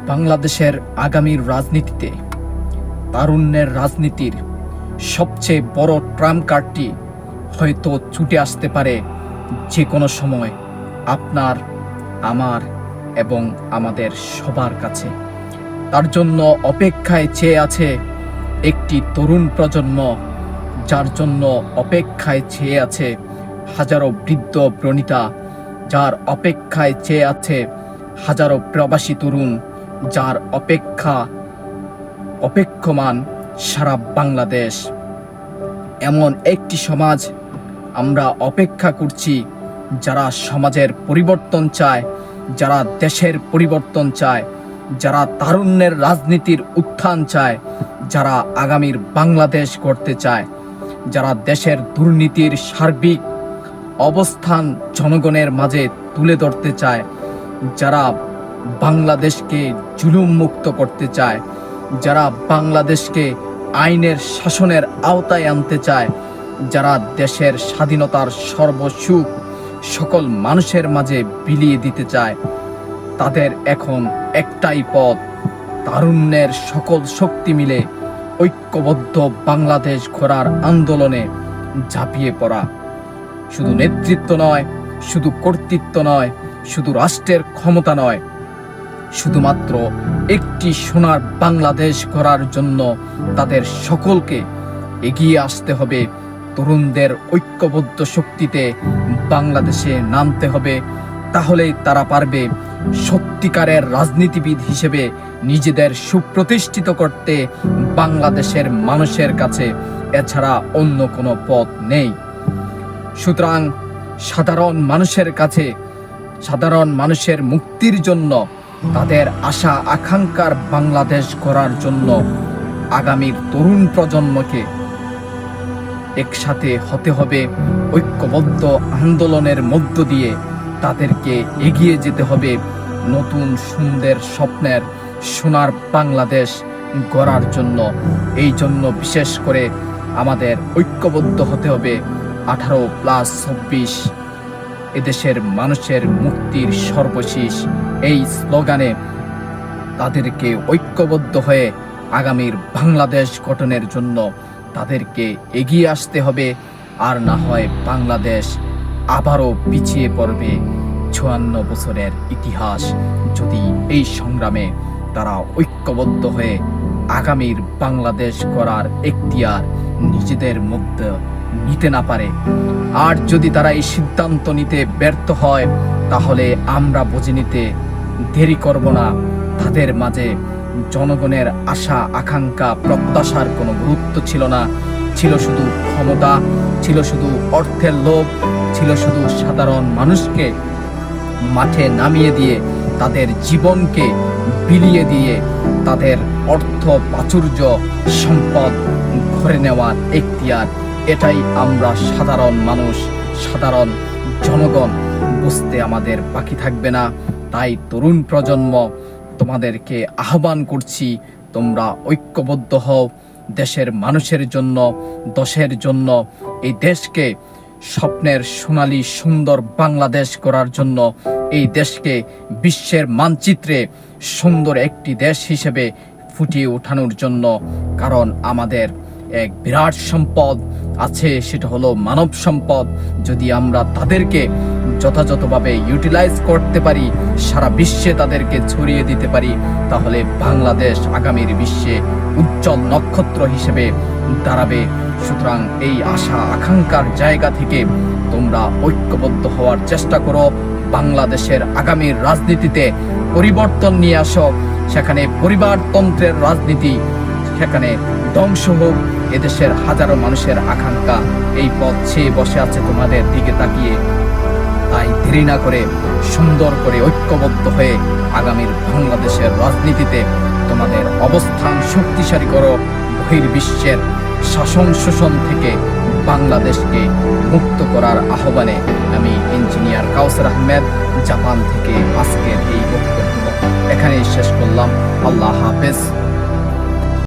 বাংলাদেশের আগামীর রাজনীতিতে তারুণ্যের রাজনীতির সবচেয়ে বড় ট্রাম্প কার্ডটি হয়তো ছুটে আসতে পারে যে কোনো সময় আপনার, আমার এবং আমাদের সবার কাছে। তার জন্য অপেক্ষায় চেয়ে আছে একটি তরুণ প্রজন্ম, যার জন্য অপেক্ষায় চেয়ে আছে হাজারো বৃদ্ধ প্রণীতা, যার অপেক্ষায় চেয়ে আছে হাজারো প্রবাসী তরুণ, যার অপেক্ষমান সারা বাংলাদেশ। এমন একটি সমাজ আমরা অপেক্ষা করছি, যারা সমাজের পরিবর্তন চায়, যারা দেশের পরিবর্তন চায়, যারা তারুণ্যের রাজনীতির উত্থান চায়, যারা আগামীর বাংলাদেশ গড়তে চায়, যারা দেশের দুর্নীতির সার্বিক অবস্থান জনগণের মাঝে তুলে ধরতে চায়, যারা বাংলাদেশকে জুলুম মুক্ত করতে চায়, যারা বাংলাদেশকে আইনের শাসনের আওতায় আনতে চায়, যারা দেশের স্বাধীনতার সর্বসুখ সকল মানুষের মাঝে বিলিয়ে দিতে চায়, তাদের এখন একটাই পথ, তারুণ্যের সকল শক্তি মিলে ঐক্যবদ্ধ বাংলাদেশ গড়ার আন্দোলনে ঝাঁপিয়ে পড়া। শুধু নেতৃত্ব নয়, শুধু কর্তৃত্ব নয়, শুধু রাষ্ট্রের ক্ষমতা নয়, শুধুমাত্র একটি সোনার বাংলাদেশ গড়ার জন্য তাদের সকলকে এগিয়ে আসতে হবে। তরুণদের ঐক্যবদ্ধ শক্তিতে বাংলাদেশে নামতে হবে, তাহলেই তারা পারবে সত্যিকারের রাজনীতিবিদ হিসেবে নিজেদের সুপ্রতিষ্ঠিত করতে বাংলাদেশের মানুষের কাছে। এছাড়া অন্য কোনো পথ নেই। সুতরাং সাধারণ মানুষের কাছে, সাধারণ মানুষের মুক্তির জন্য, তাদের আশা আকাঙ্ক্ষার বাংলাদেশ গড়ার জন্য আগামীর তরুণ প্রজন্মকে একসাথে হতে হবে। ঐক্যবদ্ধ আন্দোলনের মধ্য দিয়ে তাদেরকে এগিয়ে যেতে হবে নতুন সুন্দর স্বপ্নের সোনার বাংলাদেশ গড়ার জন্য। এই জন্য বিশেষ করে আমাদের ঐক্যবদ্ধ হতে হবে 18+26 এদেশের মানুষের মুক্তির সর্বশেষ এই স্লোগানে তাদেরকে ঐক্যবদ্ধ হয়ে আগামীর বাংলাদেশ গঠনের জন্য তাদেরকে এগিয়ে আসতে হবে। আর না হয় বাংলাদেশ আবারও পিছিয়ে পড়বে 56 বছরের ইতিহাস, যদি এই সংগ্রামে তারা ঐক্যবদ্ধ হয়ে আগামীর বাংলাদেশ গড়ার এখতিয়ার নিজেদের মধ্যে নিতে না পারে। আর যদি তারা এই সিদ্ধান্ত নিতে ব্যর্থ হয়, তাহলে আমরা বুঝে নিতে দেরি করব না। তাদের মাঝে জনগণের আশা আকাঙ্ক্ষা প্রত্যাশার কোনো গুরুত্ব ছিল না, ছিল শুধু ক্ষমতা, ছিল শুধু অর্থের লোভ, ছিল শুধু সাধারণ মানুষকে মাঠে নামিয়ে দিয়ে তাদের জীবনকে বিলিয়ে দিয়ে তাদের অর্থ প্রাচুর্য সম্পদ ঘরে নেওয়ার এখতিয়ার। এটাই আমরা সাধারণ মানুষ, সাধারণ জনগণ বুঝতে আমাদের বাকি থাকবে না। তাই তরুণ প্রজন্ম, তোমাদেরকে আহ্বান করছি, তোমরা ঐক্যবদ্ধ হও দেশের মানুষের জন্য, দেশের জন্য, এই দেশকে স্বপ্নের সোনালী সুন্দর বাংলাদেশ করার জন্য, এই দেশকে বিশ্বের মানচিত্রে সুন্দর একটি দেশ হিসেবে ফুটিয়ে ওঠানোর জন্য। কারণ আমাদের এক বিরাট সম্পদ আছে, সেটা হলো মানব সম্পদ। যদি আমরা তাদেরকে যথাযথভাবে ইউটিলাইজ করতে পারি, সারা বিশ্বে তাদেরকে ছড়িয়ে দিতে পারি, তাহলে বাংলাদেশ আগামীর বিশ্বে উজ্জ্বল নক্ষত্র হিসেবে দাঁড়াবে। সুতরাং এই আশা আকাঙ্ক্ষার জায়গা থেকে তোমরা ঐক্যবদ্ধ হওয়ার চেষ্টা করো। বাংলাদেশের আগামীর রাজনীতিতে পরিবর্তন নিয়ে আসো, সেখানে পরিবারতন্ত্রের রাজনীতি, সেখানে ধ্বংস হোক এদেশের হাজারো মানুষের আকাঙ্ক্ষা। এই পথ চেয়ে বসে আছে তোমাদের দিকে তাকিয়ে। তাই দেরি না করে সুন্দর করে ঐক্যবদ্ধ হয়ে আগামীর বাংলাদেশের রাজনীতিতে তোমাদের অবস্থান শক্তিশালী করো। বহির্বিশ্বের শাসন শোষণ থেকে বাংলাদেশকে মুক্ত করার আহ্বানে আমি ইঞ্জিনিয়ার কাউসার আহমেদ, জাপান থেকে আজকের এই বক্তব্য এখানেই শেষ করলাম। আল্লাহ হাফেজ।